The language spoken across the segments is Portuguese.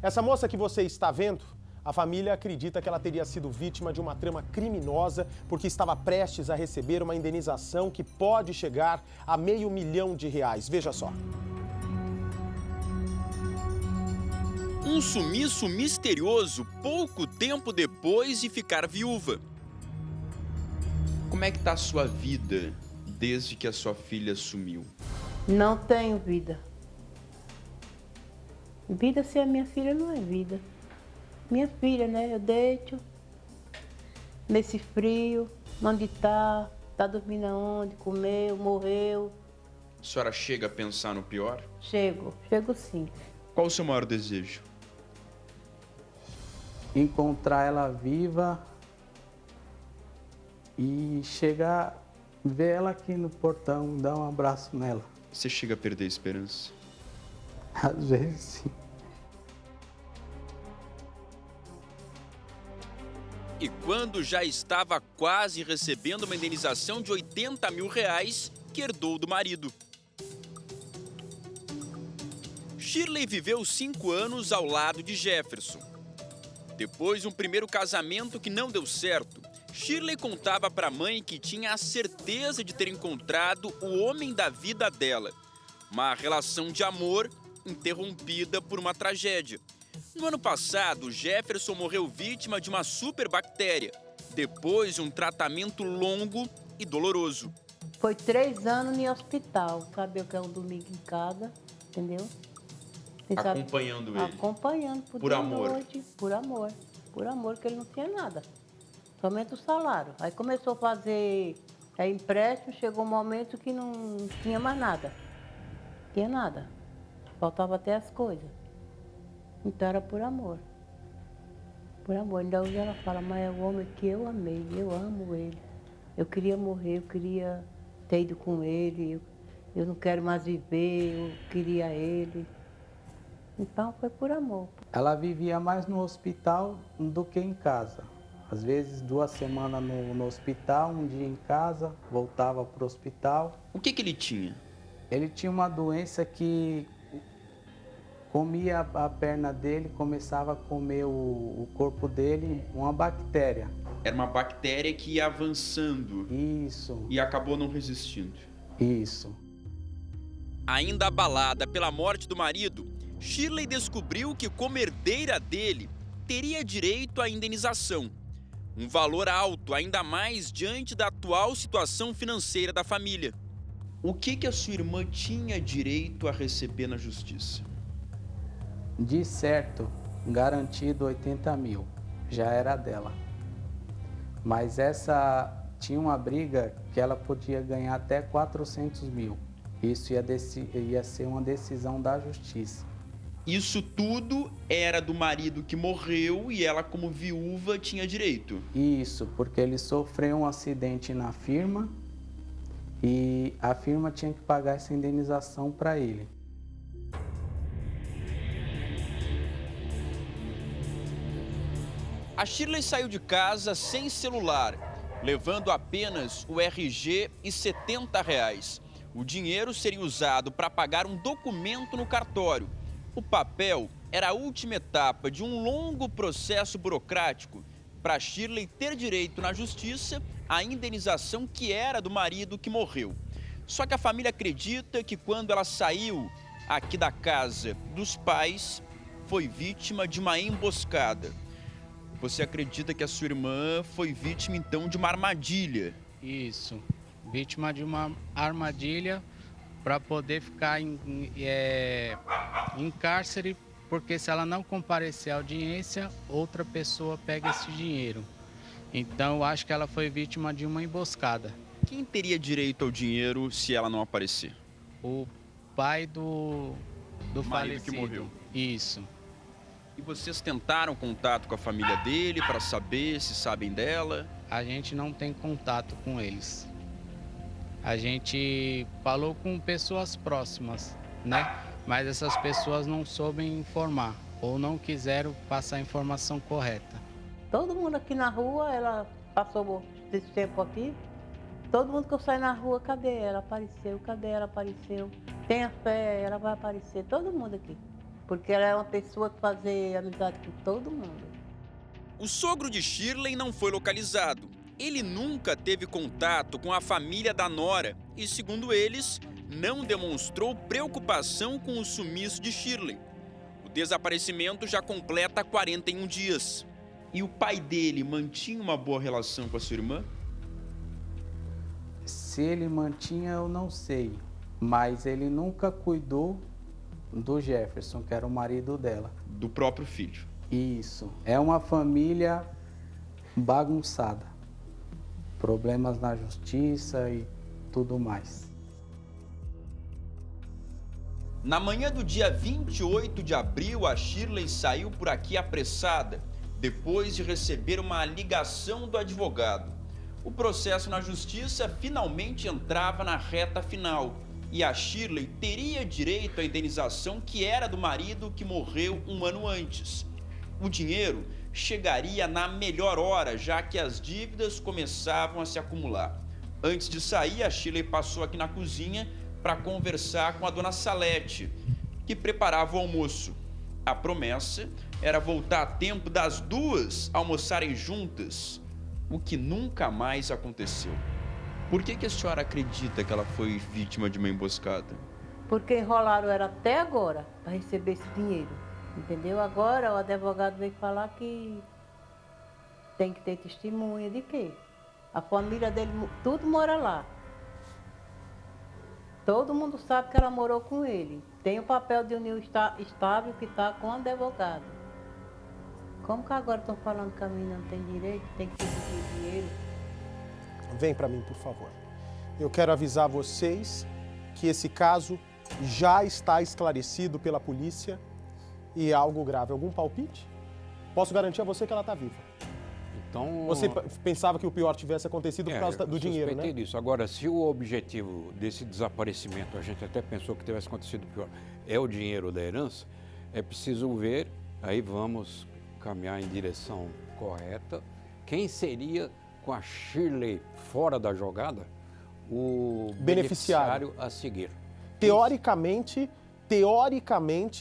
Essa moça que você está vendo, a família acredita que ela teria sido vítima de uma trama criminosa porque estava prestes a receber uma indenização que pode chegar a R$500 mil. Veja só. Um sumiço misterioso pouco tempo depois de ficar viúva. Como é que tá a sua vida desde que a sua filha sumiu? Não tenho vida. Vida sem a minha filha não é vida. Minha filha, né? Eu deito nesse frio, onde tá dormindo aonde, comeu, morreu. A senhora chega a pensar no pior? Chego sim. Qual o seu maior desejo? Encontrar ela viva e chegar, ver ela aqui no portão, dar um abraço nela. Você chega a perder a esperança? Às vezes sim. E quando já estava quase recebendo uma indenização de R$80 mil que herdou do marido. Shirley viveu 5 anos ao lado de Jefferson. Depois de um primeiro casamento que não deu certo, Shirley contava para a mãe que tinha a certeza de ter encontrado o homem da vida dela. Uma relação de amor interrompida por uma tragédia. No ano passado, Jefferson morreu vítima de uma superbactéria, depois de um tratamento longo e doloroso. Foi 3 anos no hospital, sabe o que é um domingo em casa, entendeu? Acompanhando ele? Acompanhando, por amor? Noite, por amor, que ele não tinha nada, somente o salário. Aí começou a fazer empréstimo, chegou um momento que não tinha mais nada, faltava até as coisas. Então era por amor. Ainda hoje ela fala, mas é o homem que eu amei, eu amo ele. Eu queria morrer, eu queria ter ido com ele, eu não quero mais viver, eu queria ele. Então foi por amor. Ela vivia mais no hospital do que em casa. Às vezes 2 semanas no hospital, um dia em casa, voltava para o hospital. O que ele tinha? Ele tinha uma doença que comia a perna dele, começava a comer o corpo dele, uma bactéria. Era uma bactéria que ia avançando. Isso. E acabou não resistindo. Isso. Ainda abalada pela morte do marido, Shirley descobriu que, como herdeira dele, teria direito à indenização. Um valor alto, ainda mais diante da atual situação financeira da família. O que a sua irmã tinha direito a receber na justiça? De certo, garantido 80 mil, já era dela. Mas essa tinha uma briga que ela podia ganhar até 400 mil. Isso ia ser uma decisão da justiça. Isso tudo era do marido que morreu e ela, como viúva, tinha direito? Isso, porque ele sofreu um acidente na firma e a firma tinha que pagar essa indenização para ele. A Shirley saiu de casa sem celular, levando apenas o RG e R$70. O dinheiro seria usado para pagar um documento no cartório. O papel era a última etapa de um longo processo burocrático para Shirley ter direito na justiça à indenização que era do marido que morreu. Só que a família acredita que quando ela saiu aqui da casa dos pais, foi vítima de uma emboscada. Você acredita que a sua irmã foi vítima, então, de uma armadilha? Isso, vítima de uma armadilha para poder ficar em cárcere, porque se ela não comparecer à audiência, outra pessoa pega esse dinheiro. Então, eu acho que ela foi vítima de uma emboscada. Quem teria direito ao dinheiro se ela não aparecer? O pai do falecido. Que morreu. Isso. E vocês tentaram contato com a família dele para saber se sabem dela? A gente não tem contato com eles. A gente falou com pessoas próximas, né? Mas essas pessoas não soubem informar ou não quiseram passar a informação correta. Todo mundo aqui na rua, ela passou esse tempo aqui, todo mundo que eu saio na rua, cadê ela? Apareceu, cadê ela? Apareceu. Tenha fé, ela vai aparecer, todo mundo aqui. porque ela é uma pessoa que fazia amizade com todo mundo. O sogro de Shirley não foi localizado. Ele nunca teve contato com a família da nora e, segundo eles, não demonstrou preocupação com o sumiço de Shirley. O desaparecimento já completa 41 dias. E o pai dele mantinha uma boa relação com a sua irmã? Se ele mantinha, eu não sei. Mas ele nunca cuidou do Jefferson, que era o marido dela. Do próprio filho. Isso. É uma família bagunçada. Problemas na justiça e tudo mais. Na manhã do dia 28 de abril, a Shirley saiu por aqui apressada, depois de receber uma ligação do advogado. O processo na justiça finalmente entrava na reta final e a Shirley teria direito à indenização que era do marido que morreu um ano antes. O dinheiro chegaria na melhor hora, já que as dívidas começavam a se acumular. Antes de sair, a Shirley passou aqui na cozinha para conversar com a dona Salete, que preparava o almoço. A promessa era voltar a tempo das duas almoçarem juntas, o que nunca mais aconteceu. Por que a senhora acredita que ela foi vítima de uma emboscada? Porque enrolaram ela até agora para receber esse dinheiro, entendeu? Agora o advogado veio falar que tem que ter testemunha de quê? A família dele, tudo mora lá. Todo mundo sabe que ela morou com ele. Tem o papel de união estável que está com o advogado. Como que agora estão falando que a menina não tem direito, tem que dividir dinheiro? Vem para mim, por favor. Eu quero avisar vocês que esse caso já está esclarecido pela polícia e é algo grave. Algum palpite? Posso garantir a você que ela está viva. Então, Você pensava que o pior tivesse acontecido por causa do dinheiro, né? Eu suspeitei disso. Agora, se o objetivo desse desaparecimento, a gente até pensou que tivesse acontecido pior, é o dinheiro da herança, é preciso ver, aí vamos caminhar em direção correta, quem seria, com a Shirley fora da jogada, o beneficiário a seguir. Teoricamente,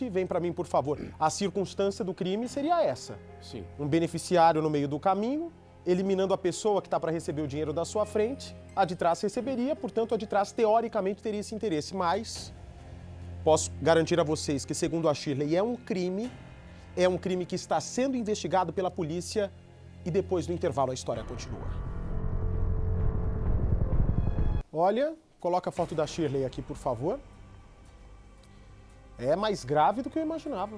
vem para mim, por favor, a circunstância do crime seria essa. Sim. Um beneficiário no meio do caminho, eliminando a pessoa que está para receber o dinheiro da sua frente, a de trás receberia, portanto, a de trás teoricamente teria esse interesse, mas posso garantir a vocês que, segundo a Shirley, é um crime que está sendo investigado pela polícia e depois do intervalo a história continua. Olha, coloca a foto da Shirley aqui, por favor. É mais grave do que eu imaginava.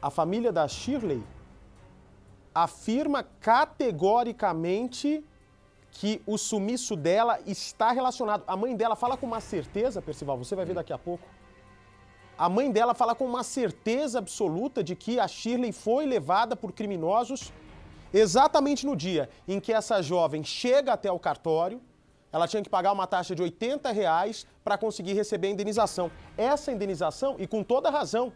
A família da Shirley afirma categoricamente que o sumiço dela está relacionado. A mãe dela fala com uma certeza, Percival, você vai ver daqui a pouco. A mãe dela fala com uma certeza absoluta de que a Shirley foi levada por criminosos exatamente no dia em que essa jovem chega até o cartório. Ela tinha que pagar uma taxa de R$80 para conseguir receber a indenização. Essa indenização, e com toda razão,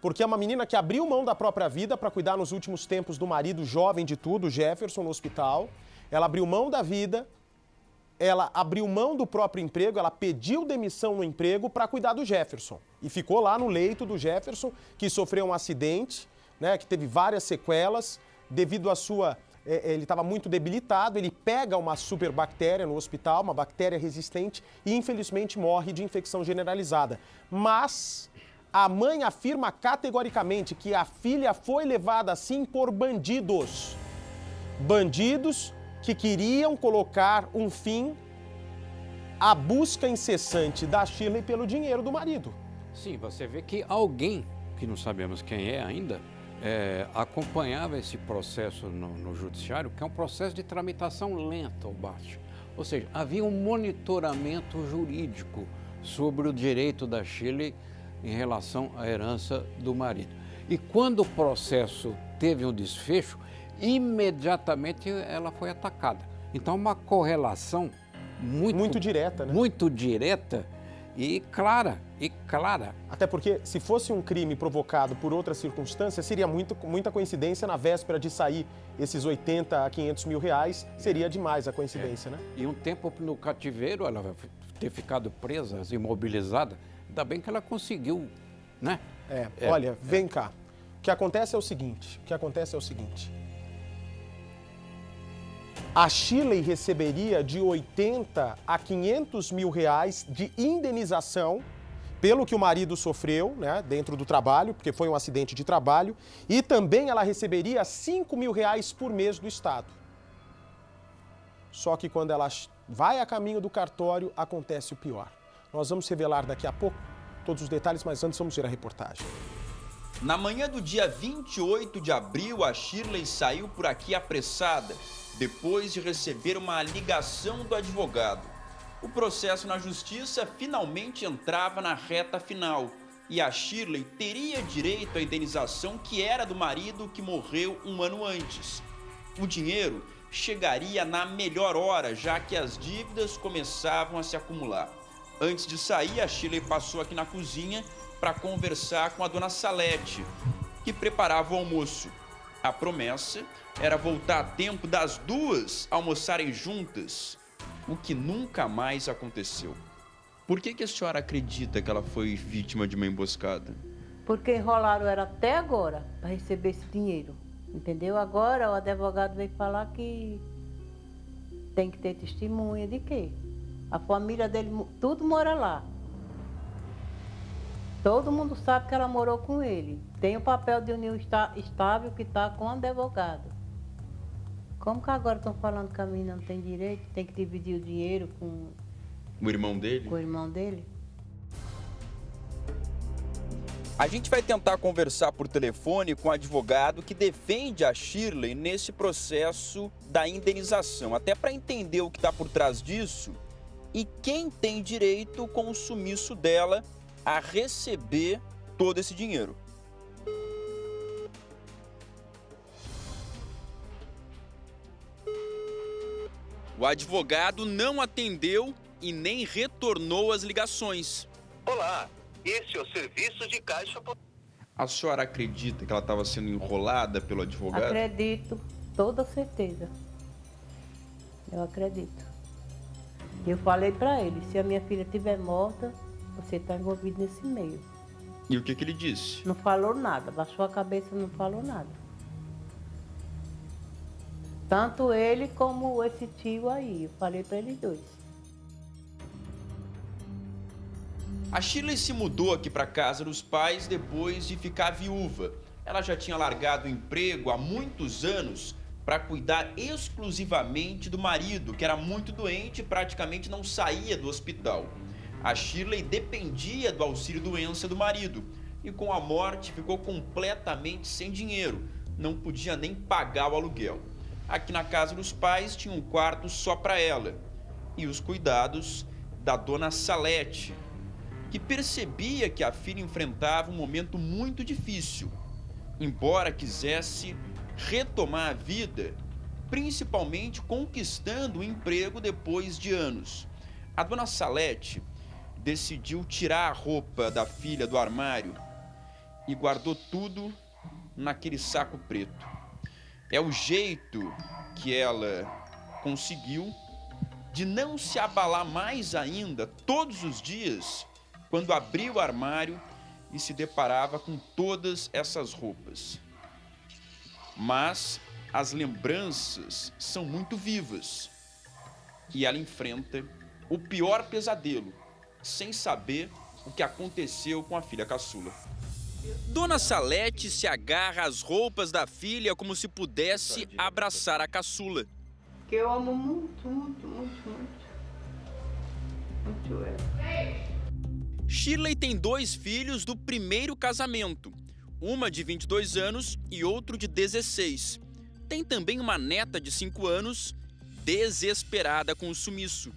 porque é uma menina que abriu mão da própria vida para cuidar nos últimos tempos do marido jovem de tudo, Jefferson, no hospital. Ela abriu mão da vida, ela abriu mão do próprio emprego, ela pediu demissão no emprego para cuidar do Jefferson. E ficou lá no leito do Jefferson, que sofreu um acidente, né, que teve várias sequelas, devido à sua... Ele estava muito debilitado, ele pega uma superbactéria no hospital, uma bactéria resistente, e infelizmente morre de infecção generalizada. Mas a mãe afirma categoricamente que a filha foi levada assim por bandidos. Bandidos que queriam colocar um fim à busca incessante da Shirley pelo dinheiro do marido. Sim, você vê que alguém, que não sabemos quem é ainda, acompanhava esse processo no judiciário, que é um processo de tramitação lenta, ou baixo. Ou seja, havia um monitoramento jurídico sobre o direito da Shirley em relação à herança do marido. E quando o processo teve um desfecho, imediatamente ela foi atacada. Então, uma correlação muito direta, né? Muito direta e clara. Até porque, se fosse um crime provocado por outra circunstância, seria muita coincidência na véspera de sair esses 80 a 500 mil reais, seria demais a coincidência, né? E um tempo no cativeiro, ela vai ter ficado presa, imobilizada, Ainda bem que ela conseguiu, né? Olha, vem cá. O que acontece é o seguinte, a Shirley receberia de 80 a 500 mil reais de indenização pelo que o marido sofreu, né, dentro do trabalho, porque foi um acidente de trabalho, e também ela receberia 5 mil reais por mês do Estado. Só que quando ela vai a caminho do cartório, acontece o pior. Nós vamos revelar daqui a pouco todos os detalhes, mas antes vamos ver a reportagem. Na manhã do dia 28 de abril, a Shirley saiu por aqui apressada, depois de receber uma ligação do advogado. O processo na justiça finalmente entrava na reta final e a Shirley teria direito à indenização que era do marido que morreu um ano antes. O dinheiro chegaria na melhor hora, já que as dívidas começavam a se acumular. Antes de sair, a Shirley passou aqui na cozinha para conversar com a dona Salete, que preparava o almoço. A promessa era voltar a tempo das duas almoçarem juntas, o que nunca mais aconteceu. Por que a senhora acredita que ela foi vítima de uma emboscada? Porque enrolaram ela até agora para receber esse dinheiro, entendeu? Agora o advogado veio falar que tem que ter testemunha de quê? A família dele, tudo mora lá. Todo mundo sabe que ela morou com ele. Tem o papel de união estável que está com o advogado. Como que agora estão falando que a menina não tem direito, tem que dividir o dinheiro com O irmão dele? o irmão dele? A gente vai tentar conversar por telefone com o advogado que defende a Shirley nesse processo da indenização, até para entender o que está por trás disso e quem tem direito com o sumiço dela a receber todo esse dinheiro. O advogado não atendeu e nem retornou as ligações. Olá, esse é o serviço de caixa. A senhora acredita que ela estava sendo enrolada pelo advogado? Acredito, toda certeza. Eu acredito. Eu falei para ele, se a minha filha estiver morta, você está envolvido nesse meio. E o que ele disse? Não falou nada, baixou a cabeça e não falou nada. Tanto ele como esse tio aí, eu falei para eles dois. A Shirley se mudou aqui para casa dos pais depois de ficar viúva. Ela já tinha largado o emprego há muitos anos para cuidar exclusivamente do marido, que era muito doente e praticamente não saía do hospital. A Shirley dependia do auxílio-doença do marido e com a morte ficou completamente sem dinheiro, não podia nem pagar o aluguel. Aqui na casa dos pais tinha um quarto só para ela e os cuidados da dona Salete, que percebia que a filha enfrentava um momento muito difícil, embora quisesse retomar a vida, principalmente conquistando o emprego depois de anos. A dona Salete decidiu tirar a roupa da filha do armário e guardou tudo naquele saco preto. É o jeito que ela conseguiu de não se abalar mais ainda todos os dias quando abriu o armário e se deparava com todas essas roupas. Mas as lembranças são muito vivas e ela enfrenta o pior pesadelo, sem saber o que aconteceu com a filha caçula. Dona Salete se agarra às roupas da filha como se pudesse abraçar a caçula. Que eu amo muito, muito, muito, muito. Muito ela. Shirley tem 2 filhos do primeiro casamento, uma de 22 anos e outro de 16. Tem também uma neta de 5 anos, desesperada com o sumiço.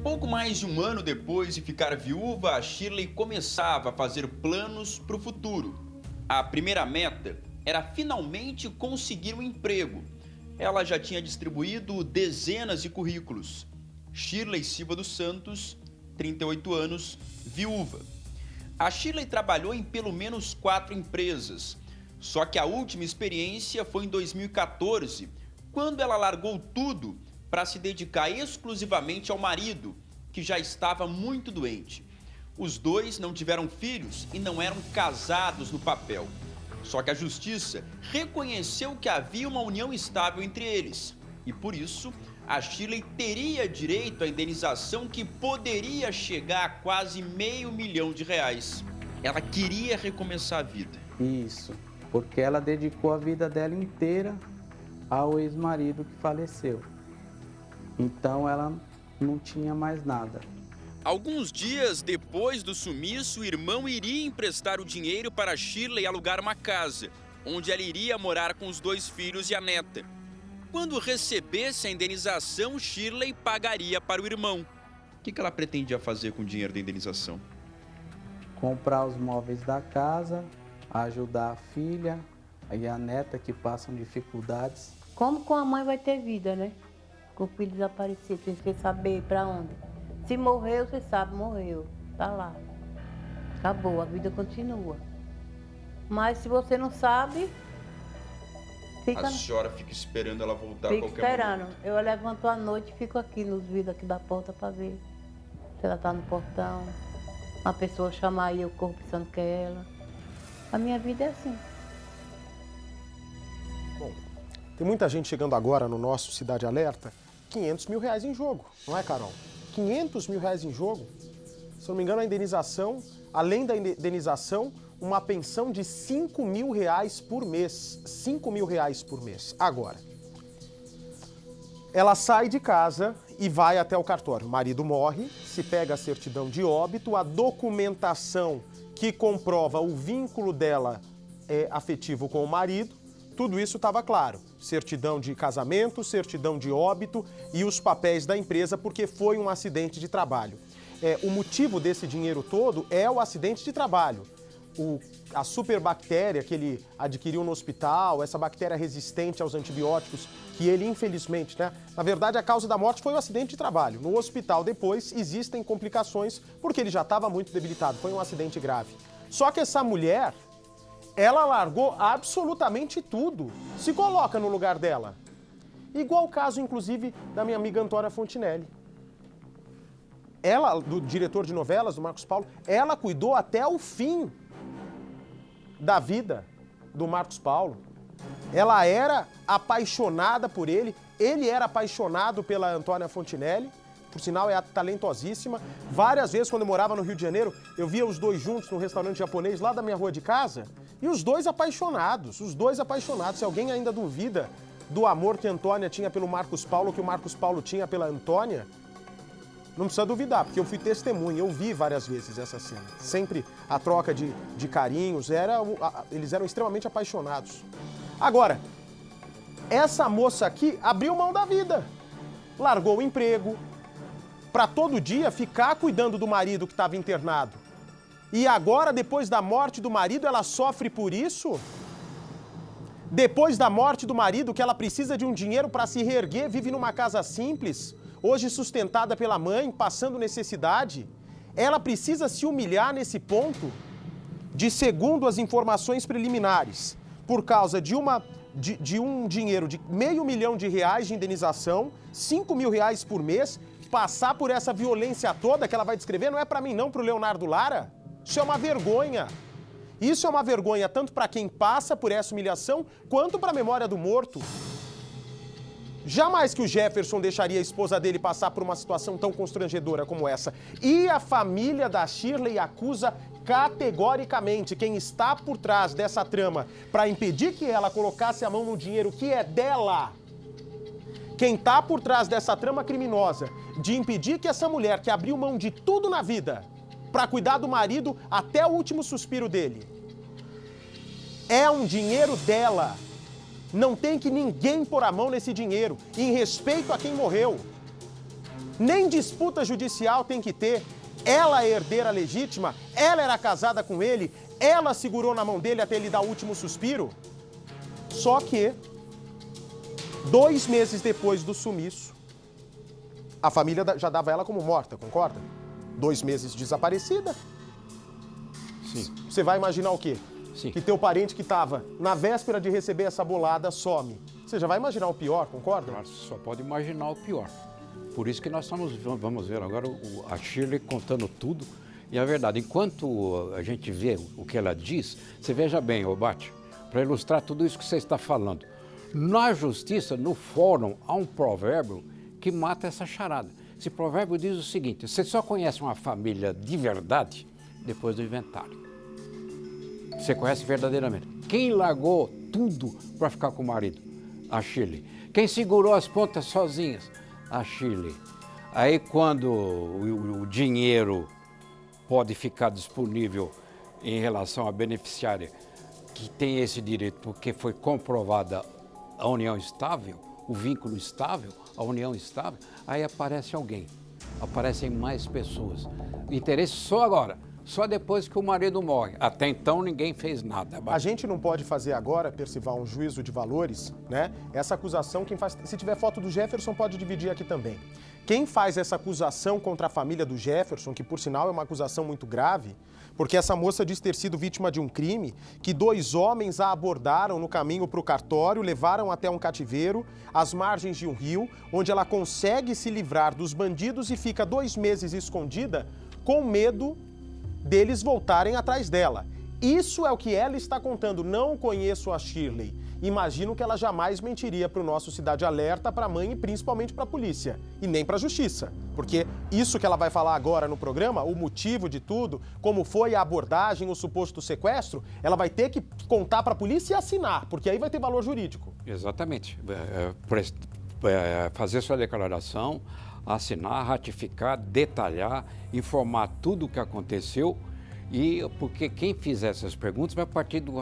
Pouco mais de um ano depois de ficar viúva, a Shirley começava a fazer planos para o futuro. A primeira meta era finalmente conseguir um emprego. Ela já tinha distribuído dezenas de currículos. Shirley Silva dos Santos, 38 anos, viúva. A Shirley trabalhou em pelo menos 4 empresas, só que a última experiência foi em 2014, quando ela largou tudo para se dedicar exclusivamente ao marido, que que já estava muito doente. Os dois não tiveram filhos e não eram casados no papel. Só que a justiça reconheceu que havia uma união estável entre eles. E por isso, a Shirley teria direito à indenização que poderia chegar a quase R$500 mil. Ela queria recomeçar a vida. Isso, porque ela dedicou a vida dela inteira ao ex-marido que faleceu. Então ela não tinha mais nada. Alguns dias depois do sumiço, o irmão iria emprestar o dinheiro para Shirley alugar uma casa, onde ela iria morar com os 2 filhos e a neta. Quando recebesse a indenização, Shirley pagaria para o irmão. O que ela pretendia fazer com o dinheiro da indenização? Comprar os móveis da casa, ajudar a filha e a neta que passam dificuldades. Como com a mãe vai ter vida, né? Com o filho desaparecido, sem você saber para onde. Se morreu, você sabe, morreu. Tá lá. Acabou, a vida continua. Mas se você não sabe, fica... A senhora fica esperando ela voltar a Fico qualquer esperando. momento. Eu levanto à noite e fico aqui nos vidros aqui da porta para ver se ela tá no portão. Uma pessoa chamar aí, eu corro pensando que é ela. A minha vida é assim. Bom, tem muita gente chegando agora no nosso Cidade Alerta. R$500 mil em jogo, não é, Carol? R$500 mil em jogo. Se eu não me engano, a indenização, além da indenização, uma pensão de R$5 mil por mês. R$5 mil por mês. Agora, ela sai de casa e vai até o cartório. O marido morre, se pega a certidão de óbito, a documentação que comprova o vínculo dela afetivo com o marido, tudo isso estava claro. Certidão de casamento, certidão de óbito e os papéis da empresa, porque foi um acidente de trabalho. O motivo desse dinheiro todo é o acidente de trabalho. A superbactéria que ele adquiriu no hospital, essa bactéria resistente aos antibióticos, que ele infelizmente, né? Na verdade, a causa da morte foi o acidente de trabalho. No hospital depois existem complicações porque ele já estava muito debilitado, foi um acidente grave. Só que essa mulher, ela largou absolutamente tudo. Se coloca no lugar dela. Igual o caso, inclusive, da minha amiga Antônia Fontinelli. Ela, do diretor de novelas, do Marcos Paulo, ela cuidou até o fim da vida do Marcos Paulo. Ela era apaixonada por ele era apaixonado pela Antônia Fontinelli, por sinal é talentosíssima. Várias vezes, quando eu morava no Rio de Janeiro, eu via os dois juntos no restaurante japonês lá da minha rua de casa, e os dois apaixonados. Se alguém ainda duvida do amor que a Antônia tinha pelo Marcos Paulo, que o Marcos Paulo tinha pela Antônia, não precisa duvidar, porque eu fui testemunha, eu vi várias vezes essa cena. Sempre a troca de carinhos, eles eram extremamente apaixonados. Agora, essa moça aqui abriu mão da vida. Largou o emprego para todo dia ficar cuidando do marido que estava internado. E agora, depois da morte do marido, ela sofre por isso? Depois da morte do marido, que ela precisa de um dinheiro para se reerguer, vive numa casa simples, hoje sustentada pela mãe, passando necessidade, ela precisa se humilhar nesse ponto de, segundo as informações preliminares, por causa de um dinheiro de R$500 mil de indenização, R$5 mil por mês, passar por essa violência toda que ela vai descrever, não é para mim não, para o Leonardo Lara. Isso é uma vergonha. Isso é uma vergonha tanto para quem passa por essa humilhação, quanto para a memória do morto. Jamais que o Jefferson deixaria a esposa dele passar por uma situação tão constrangedora como essa. E a família da Shirley acusa categoricamente quem está por trás dessa trama para impedir que ela colocasse a mão no dinheiro que é dela. Quem está por trás dessa trama criminosa de impedir que essa mulher que abriu mão de tudo na vida para cuidar do marido até o último suspiro dele, é um dinheiro dela. Não tem que ninguém pôr a mão nesse dinheiro, em respeito a quem morreu. Nem disputa judicial tem que ter. Ela é herdeira legítima, ela era casada com ele, ela segurou na mão dele até ele dar o último suspiro. Só que, 2 meses depois do sumiço, a família já dava ela como morta, concorda? 2 meses desaparecida. Sim. Você vai imaginar o quê? Sim. Que teu parente que estava na véspera de receber essa bolada some. Você já vai imaginar o pior, concorda? Claro, só pode imaginar o pior. Por isso que nós vamos ver agora a Shirley contando tudo. E a verdade, enquanto a gente vê o que ela diz, você veja bem, Bate, para ilustrar tudo isso que você está falando. Na justiça, no fórum, há um provérbio que mata essa charada. Esse provérbio diz o seguinte: você só conhece uma família de verdade depois do inventário. Você conhece verdadeiramente. Quem largou tudo para ficar com o marido? A Shirley. Quem segurou as pontas sozinhas? A Shirley. Aí quando o dinheiro pode ficar disponível em relação à beneficiária que tem esse direito porque foi comprovada a união estável, o vínculo estável, a união estável, aí aparece alguém, aparecem mais pessoas. O interesse só agora, só depois que o marido morre. Até então ninguém fez nada. A gente não pode fazer agora, Percival, um juízo de valores, né? Essa acusação, quem faz, se tiver foto do Jefferson, pode dividir aqui também. Quem faz essa acusação contra a família do Jefferson, que por sinal é uma acusação muito grave, porque essa moça diz ter sido vítima de um crime, que 2 homens a abordaram no caminho para o cartório, levaram até um cativeiro, às margens de um rio, onde ela consegue se livrar dos bandidos e fica 2 meses escondida com medo deles voltarem atrás dela. Isso é o que ela está contando. Não conheço a Shirley. Imagino que ela jamais mentiria para o nosso Cidade Alerta, para a mãe e principalmente para a polícia. E nem para a justiça. Porque isso que ela vai falar agora no programa, o motivo de tudo, como foi a abordagem, o suposto sequestro, ela vai ter que contar para a polícia e assinar, porque aí vai ter valor jurídico. Exatamente. Fazer sua declaração, assinar, ratificar, detalhar, informar tudo o que aconteceu. E porque quem fizer essas perguntas vai partir do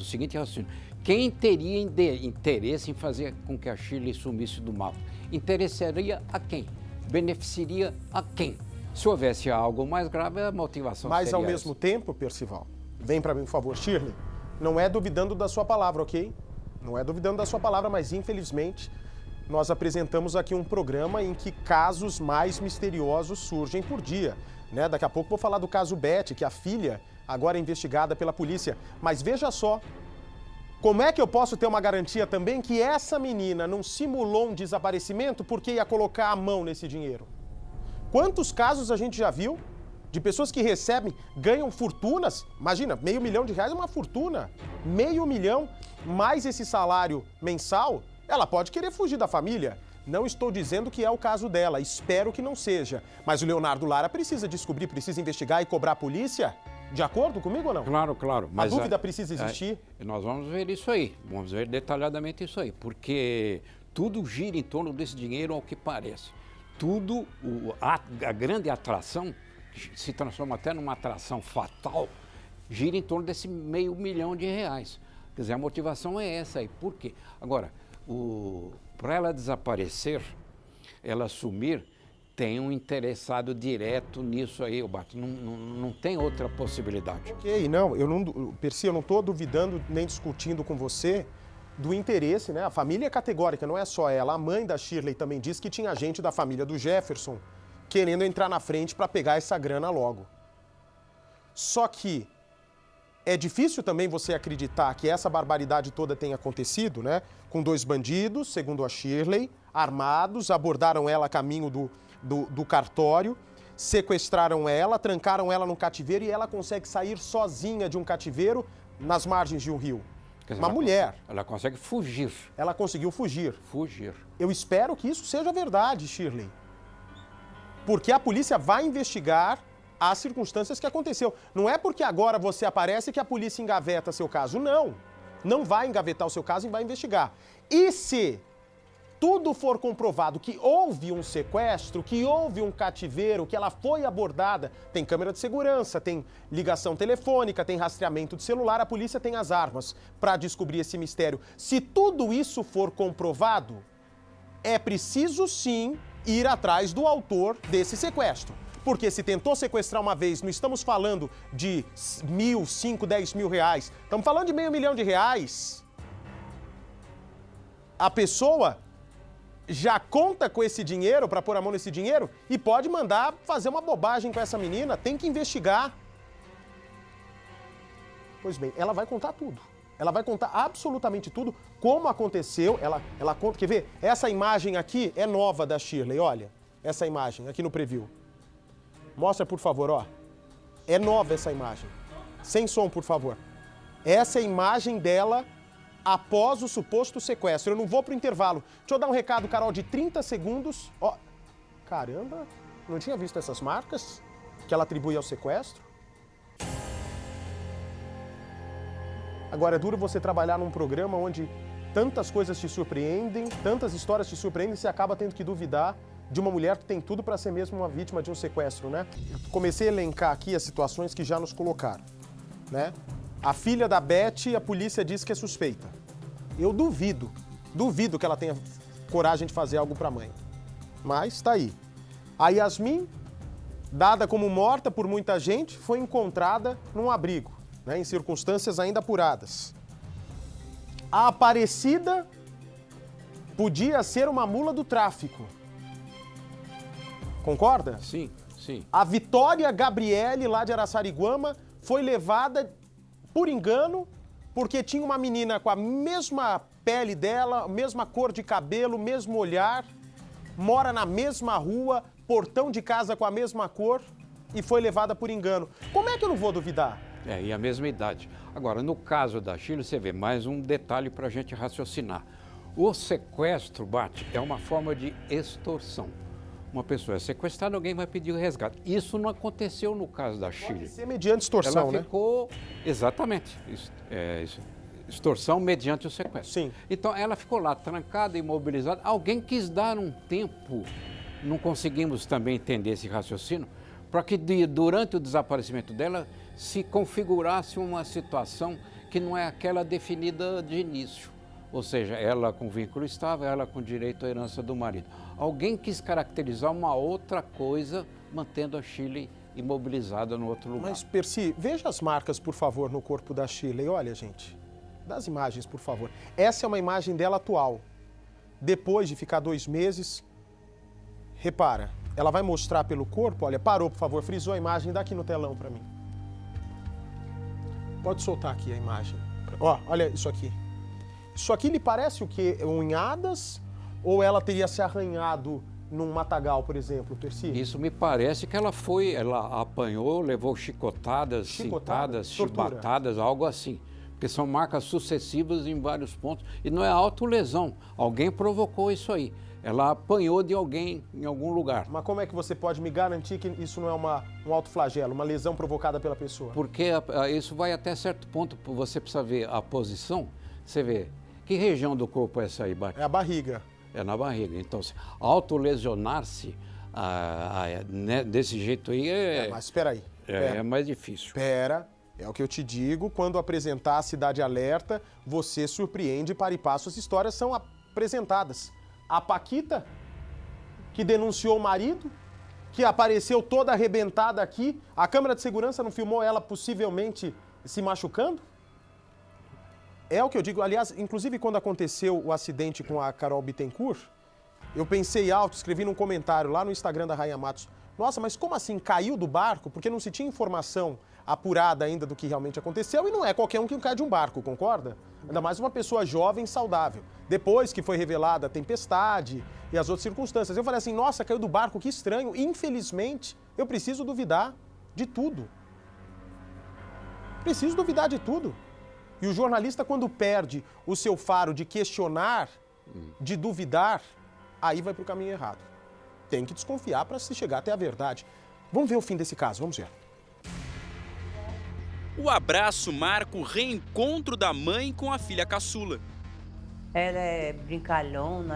seguinte raciocínio: quem teria interesse em fazer com que a Shirley sumisse do mapa? Interessaria a quem? Beneficiaria a quem? Se houvesse algo mais grave, a motivação Mas seria ao mesmo tempo, Percival, vem para mim, por favor, Shirley, não é duvidando da sua palavra, ok? Não é duvidando da sua palavra, mas infelizmente nós apresentamos aqui um programa em que casos mais misteriosos surgem por dia. Né? Daqui a pouco vou falar do caso Beth, que a filha agora é investigada pela polícia. Mas veja só, como é que eu posso ter uma garantia também que essa menina não simulou um desaparecimento porque ia colocar a mão nesse dinheiro? Quantos casos a gente já viu de pessoas que recebem, ganham fortunas? Imagina, R$500 mil é uma fortuna. R$500 mil mais esse salário mensal, ela pode querer fugir da família. Não estou dizendo que é o caso dela, espero que não seja. Mas o Leonardo Lara precisa descobrir, precisa investigar e cobrar a polícia? De acordo comigo ou não? Claro, claro. Mas a dúvida precisa existir? Nós vamos ver isso aí, vamos ver detalhadamente isso aí, porque tudo gira em torno desse dinheiro ao que parece. Tudo, a grande atração, se transforma até numa atração fatal, gira em torno desse R$500 mil. Quer dizer, a motivação é essa aí. Por quê? Agora, para ela desaparecer, ela sumir, tem um interessado direto nisso aí, Bate. Não tem outra possibilidade. Ok, Percy, eu não estou duvidando nem discutindo com você do interesse, né? A família é categórica, não é só ela. A mãe da Shirley também disse que tinha gente da família do Jefferson querendo entrar na frente para pegar essa grana logo. Só que é difícil também você acreditar que essa barbaridade toda tenha acontecido, né? Com 2 bandidos, segundo a Shirley, armados, abordaram ela a caminho do cartório, sequestraram ela, trancaram ela no cativeiro e ela consegue sair sozinha de um cativeiro nas margens de um rio. Quer dizer, uma mulher. Ela consegue fugir. Ela conseguiu fugir. Fugir. Eu espero que isso seja verdade, Shirley. Porque a polícia vai investigar as circunstâncias que aconteceu. Não é porque agora você aparece que a polícia engaveta seu caso. Não. Não vai engavetar o seu caso e vai investigar. E se tudo for comprovado que houve um sequestro, que houve um cativeiro, que ela foi abordada, tem câmera de segurança, tem ligação telefônica, tem rastreamento de celular, a polícia tem as armas para descobrir esse mistério. Se tudo isso for comprovado, é preciso sim ir atrás do autor desse sequestro. Porque se tentou sequestrar uma vez, não estamos falando de R$1.000, R$5.000, R$10.000, estamos falando de R$500 mil. A pessoa já conta com esse dinheiro para pôr a mão nesse dinheiro e pode mandar fazer uma bobagem com essa menina, tem que investigar. Pois bem, ela vai contar tudo. Ela vai contar absolutamente tudo, como aconteceu. Ela conta, quer ver? Essa imagem aqui é nova da Shirley, olha. essa imagem aqui no preview. Mostra, por favor, ó. É nova essa imagem. Sem som, por favor. Essa é a imagem dela após o suposto sequestro. Eu não vou pro intervalo. Deixa eu dar um recado, Carol, de 30 segundos. Ó, caramba, não tinha visto essas marcas que ela atribui ao sequestro. Agora, é duro você trabalhar num programa onde tantas coisas te surpreendem, tantas histórias te surpreendem e você acaba tendo que duvidar de uma mulher que tem tudo para ser mesmo uma vítima de um sequestro, né? Eu comecei a elencar aqui as situações que já nos colocaram, né? A filha da Beth, a polícia diz que é suspeita. Eu duvido que ela tenha coragem de fazer algo para a mãe. Mas tá aí. A Yasmin, dada como morta por muita gente, foi encontrada num abrigo, né, em circunstâncias ainda apuradas. A Aparecida podia ser uma mula do tráfico. Concorda? Sim, sim. A Vitória Gabriele, lá de Araçariguama, foi levada por engano porque tinha uma menina com a mesma pele dela, mesma cor de cabelo, mesmo olhar, mora na mesma rua, portão de casa com a mesma cor e foi levada por engano. Como é que eu não vou duvidar? E a mesma idade. Agora, no caso da Shirley, você vê mais um detalhe para a gente raciocinar. O sequestro, Bart, é uma forma de extorsão. Uma pessoa é sequestrada, alguém vai pedir o resgate. Isso não aconteceu no caso da Shirley. Pode ser mediante extorsão, ela ficou, exatamente, extorsão mediante o sequestro. Sim. Então, ela ficou lá, trancada, imobilizada. Alguém quis dar um tempo, não conseguimos também entender esse raciocínio, para que durante o desaparecimento dela se configurasse uma situação que não é aquela definida de início. Ou seja, ela com vínculo estável, ela com direito à herança do marido. Alguém quis caracterizar uma outra coisa, mantendo a Shirley imobilizada no outro lugar. Mas, Percy, veja as marcas, por favor, no corpo da Shirley. Olha, gente, dá as imagens, por favor. Essa é uma imagem dela atual. Depois de ficar 2 meses, repara, ela vai mostrar pelo corpo, olha, parou, por favor, frisou a imagem, dá aqui no telão para mim. Pode soltar aqui a imagem. Ó, olha isso aqui. Isso aqui lhe parece o quê? Unhadas? Ou ela teria se arranhado num matagal, por exemplo, Percy? Isso me parece que ela apanhou, levou chicotadas, cintadas, chibatadas, algo assim. Porque são marcas sucessivas em vários pontos. E não é autolesão. Alguém provocou isso aí. Ela apanhou de alguém em algum lugar. Mas como é que você pode me garantir que isso não é um autoflagelo, uma lesão provocada pela pessoa? Porque isso vai até certo ponto. Você precisa ver a posição. Você vê, que região do corpo é essa aí, Bart? É a barriga. É na barriga. Então, autolesionar-se desse jeito aí mas espera aí. É mais difícil. Espera, é o que eu te digo, quando apresentar a Cidade Alerta, você surpreende para e passo, as histórias são apresentadas. A Paquita, que denunciou o marido, que apareceu toda arrebentada aqui, a câmera de segurança não filmou ela possivelmente se machucando? É o que eu digo, aliás, inclusive quando aconteceu o acidente com a Carol Bittencourt, eu pensei alto, escrevi num comentário lá no Instagram da Rainha Matos, nossa, mas como assim, caiu do barco? Porque não se tinha informação apurada ainda do que realmente aconteceu e não é qualquer um que cai de um barco, concorda? Ainda mais uma pessoa jovem e saudável. Depois que foi revelada a tempestade e as outras circunstâncias, eu falei assim, nossa, caiu do barco, que estranho. Infelizmente, eu preciso duvidar de tudo. Preciso duvidar de tudo. E o jornalista, quando perde o seu faro de questionar, de duvidar, aí vai para o caminho errado. Tem que desconfiar para se chegar até a verdade. Vamos ver o fim desse caso, vamos ver. O abraço marca o reencontro da mãe com a filha caçula. Ela é brincalhona,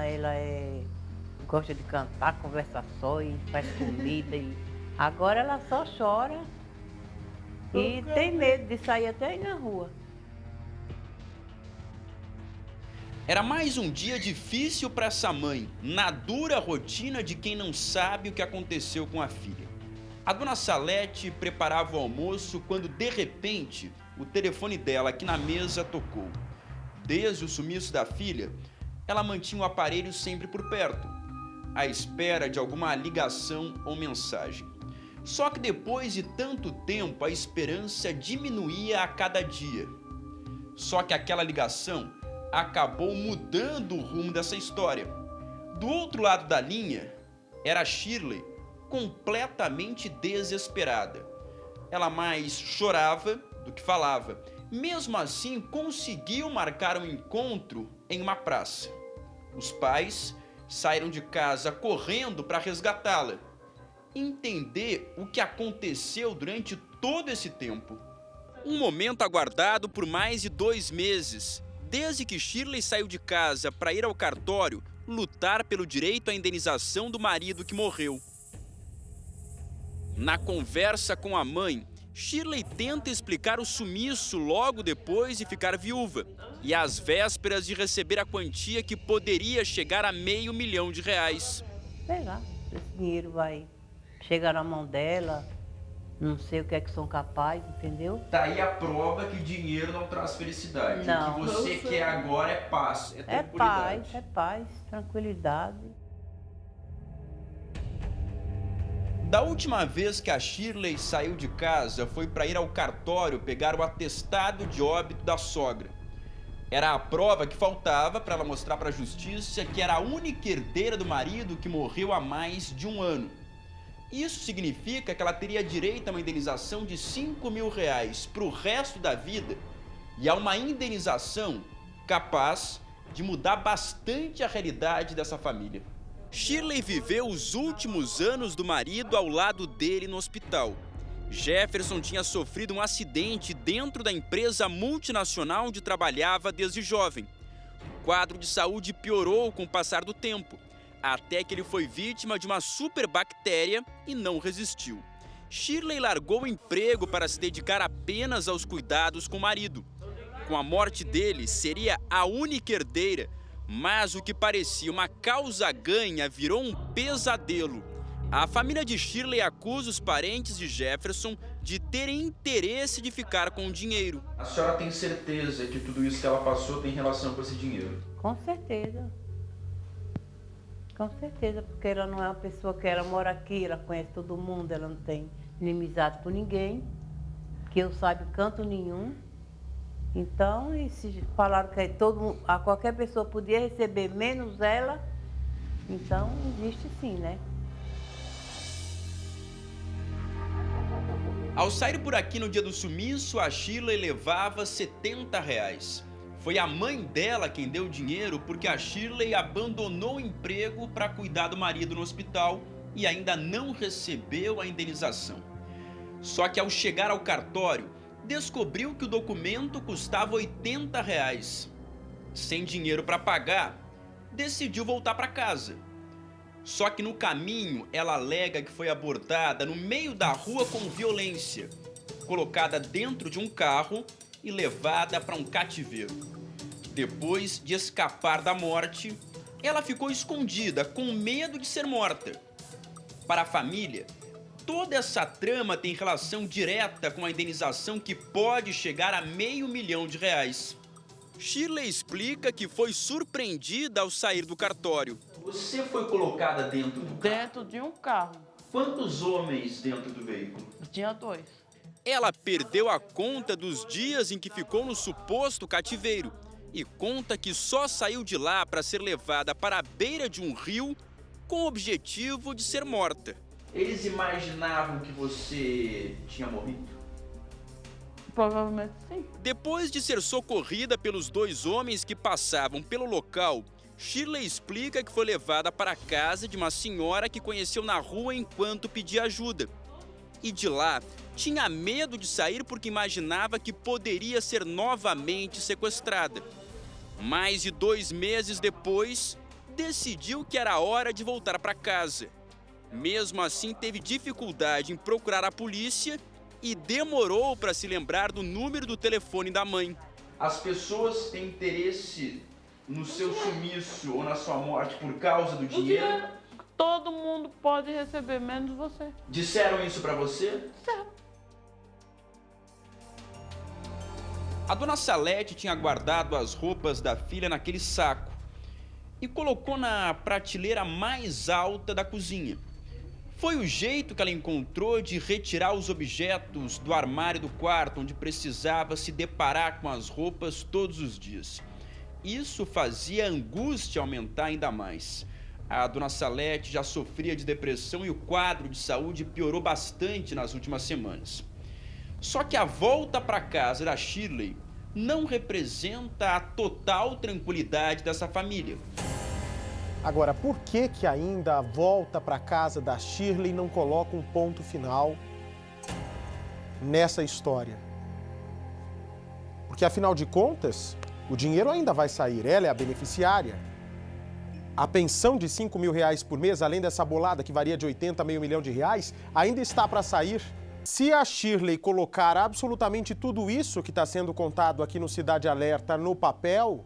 gosta de cantar, conversa só e faz comida. Agora ela só chora e tem medo de sair até aí na rua. Era mais um dia difícil para essa mãe, na dura rotina de quem não sabe o que aconteceu com a filha. A dona Salete preparava o almoço quando, de repente, o telefone dela aqui na mesa tocou. Desde o sumiço da filha, ela mantinha o aparelho sempre por perto, à espera de alguma ligação ou mensagem. Só que depois de tanto tempo, a esperança diminuía a cada dia. Só que aquela ligação acabou mudando o rumo dessa história. Do outro lado da linha, era Shirley, completamente desesperada. Ela mais chorava do que falava. Mesmo assim, conseguiu marcar um encontro em uma praça. Os pais saíram de casa correndo para resgatá-la. Entender o que aconteceu durante todo esse tempo. Um momento aguardado por mais de 2 meses, desde que Shirley saiu de casa para ir ao cartório lutar pelo direito à indenização do marido que morreu. Na conversa com a mãe, Shirley tenta explicar o sumiço logo depois de ficar viúva e às vésperas de receber a quantia que poderia chegar a R$500 mil. Sei lá, esse dinheiro vai chegar na mão dela, não sei o que é que são capazes, entendeu? Tá aí a prova que dinheiro não traz felicidade. Não. O que você quer agora é paz, é tranquilidade. É paz, tranquilidade. Da última vez que a Shirley saiu de casa foi para ir ao cartório pegar o atestado de óbito da sogra. Era a prova que faltava para ela mostrar para a justiça que era a única herdeira do marido que morreu há mais de 1 ano. Isso significa que ela teria direito a uma indenização de R$5 mil para o resto da vida e a uma indenização capaz de mudar bastante a realidade dessa família. Shirley viveu os últimos anos do marido ao lado dele no hospital. Jefferson tinha sofrido um acidente dentro da empresa multinacional onde trabalhava desde jovem. O quadro de saúde piorou com o passar do tempo, até que ele foi vítima de uma superbactéria e não resistiu. Shirley largou o emprego para se dedicar apenas aos cuidados com o marido. Com a morte dele, seria a única herdeira, mas o que parecia uma causa ganha virou um pesadelo. A família de Shirley acusa os parentes de Jefferson de terem interesse de ficar com o dinheiro. A senhora tem certeza que tudo isso que ela passou tem relação com esse dinheiro? Com certeza. Com certeza, porque ela não é uma pessoa que ela mora aqui, ela conhece todo mundo, ela não tem inimizade por ninguém, que eu saiba canto nenhum. Então, e se falaram que a qualquer pessoa podia receber menos ela, então existe sim, né? Ao sair por aqui no dia do sumiço, a Shirley levava R$70. Foi a mãe dela quem deu o dinheiro porque a Shirley abandonou o emprego para cuidar do marido no hospital e ainda não recebeu a indenização. Só que ao chegar ao cartório, descobriu que o documento custava R$80. Sem dinheiro para pagar, decidiu voltar para casa. Só que no caminho, ela alega que foi abordada no meio da rua com violência, colocada dentro de um carro e levada para um cativeiro. Depois de escapar da morte, ela ficou escondida com medo de ser morta. Para a família, toda essa trama tem relação direta com a indenização que pode chegar a R$500 mil. Shirley explica que foi surpreendida ao sair do cartório. Você foi colocada dentro do carro? Dentro de um carro. Quantos homens dentro do veículo? Tinha 2. Ela perdeu a conta dos dias em que ficou no suposto cativeiro e conta que só saiu de lá para ser levada para a beira de um rio com o objetivo de ser morta. Eles imaginavam que você tinha morrido? Provavelmente sim. Depois de ser socorrida pelos 2 homens que passavam pelo local, Shirley explica que foi levada para a casa de uma senhora que conheceu na rua enquanto pedia ajuda. E de lá, tinha medo de sair porque imaginava que poderia ser novamente sequestrada. Mais de 2 meses depois, decidiu que era hora de voltar para casa. Mesmo assim, teve dificuldade em procurar a polícia e demorou para se lembrar do número do telefone da mãe. As pessoas têm interesse no seu sumiço ou na sua morte por causa do dinheiro? Todo mundo pode receber, menos você. Disseram isso para você? Disseram. A dona Salete tinha guardado as roupas da filha naquele saco e colocou na prateleira mais alta da cozinha. Foi o jeito que ela encontrou de retirar os objetos do armário do quarto, onde precisava se deparar com as roupas todos os dias. Isso fazia a angústia aumentar ainda mais. A dona Salete já sofria de depressão e o quadro de saúde piorou bastante nas últimas semanas. Só que a volta para casa da Shirley não representa a total tranquilidade dessa família. Agora, por que ainda a volta para casa da Shirley não coloca um ponto final nessa história? Porque, afinal de contas, o dinheiro ainda vai sair, ela é a beneficiária. A pensão de R$ 5.000 por mês, além dessa bolada que varia de 80 a meio milhão de reais, ainda está para sair. Se a Shirley colocar absolutamente tudo isso que está sendo contado aqui no Cidade Alerta no papel,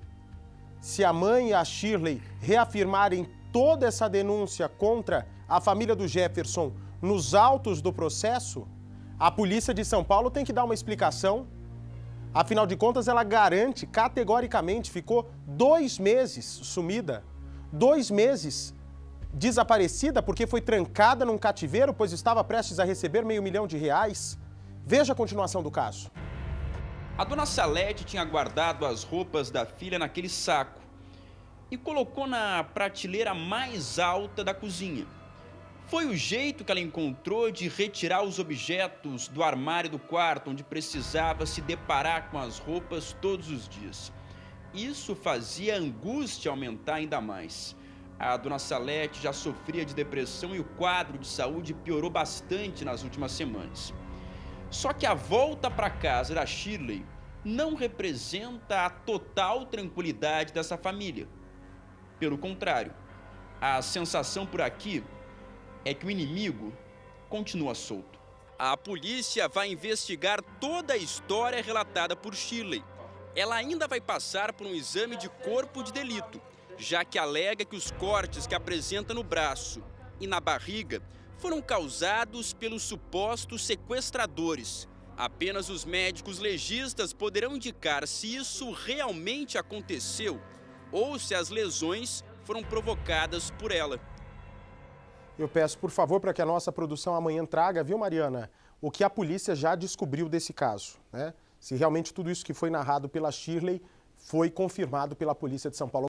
se a mãe e a Shirley reafirmarem toda essa denúncia contra a família do Jefferson nos autos do processo, a polícia de São Paulo tem que dar uma explicação. Afinal de contas, ela garante, categoricamente, ficou 2 meses sumida, 2 meses desaparecida porque foi trancada num cativeiro, pois estava prestes a receber R$ 500 mil. Veja a continuação do caso. A dona Salete tinha guardado as roupas da filha naquele saco e colocou na prateleira mais alta da cozinha. Foi o jeito que ela encontrou de retirar os objetos do armário do quarto, onde precisava se deparar com as roupas todos os dias. Isso fazia a angústia aumentar ainda mais. A dona Salete já sofria de depressão e o quadro de saúde piorou bastante nas últimas semanas. Só que a volta para casa da Shirley não representa a total tranquilidade dessa família. Pelo contrário, a sensação por aqui é que o inimigo continua solto. A polícia vai investigar toda a história relatada por Shirley. Ela ainda vai passar por um exame de corpo de delito, já que alega que os cortes que apresenta no braço e na barriga foram causados pelos supostos sequestradores. Apenas os médicos legistas poderão indicar se isso realmente aconteceu ou se as lesões foram provocadas por ela. Eu peço, por favor, para que a nossa produção amanhã traga, viu, Mariana, o que a polícia já descobriu desse caso, né? Se realmente tudo isso que foi narrado pela Shirley foi confirmado pela Polícia de São Paulo.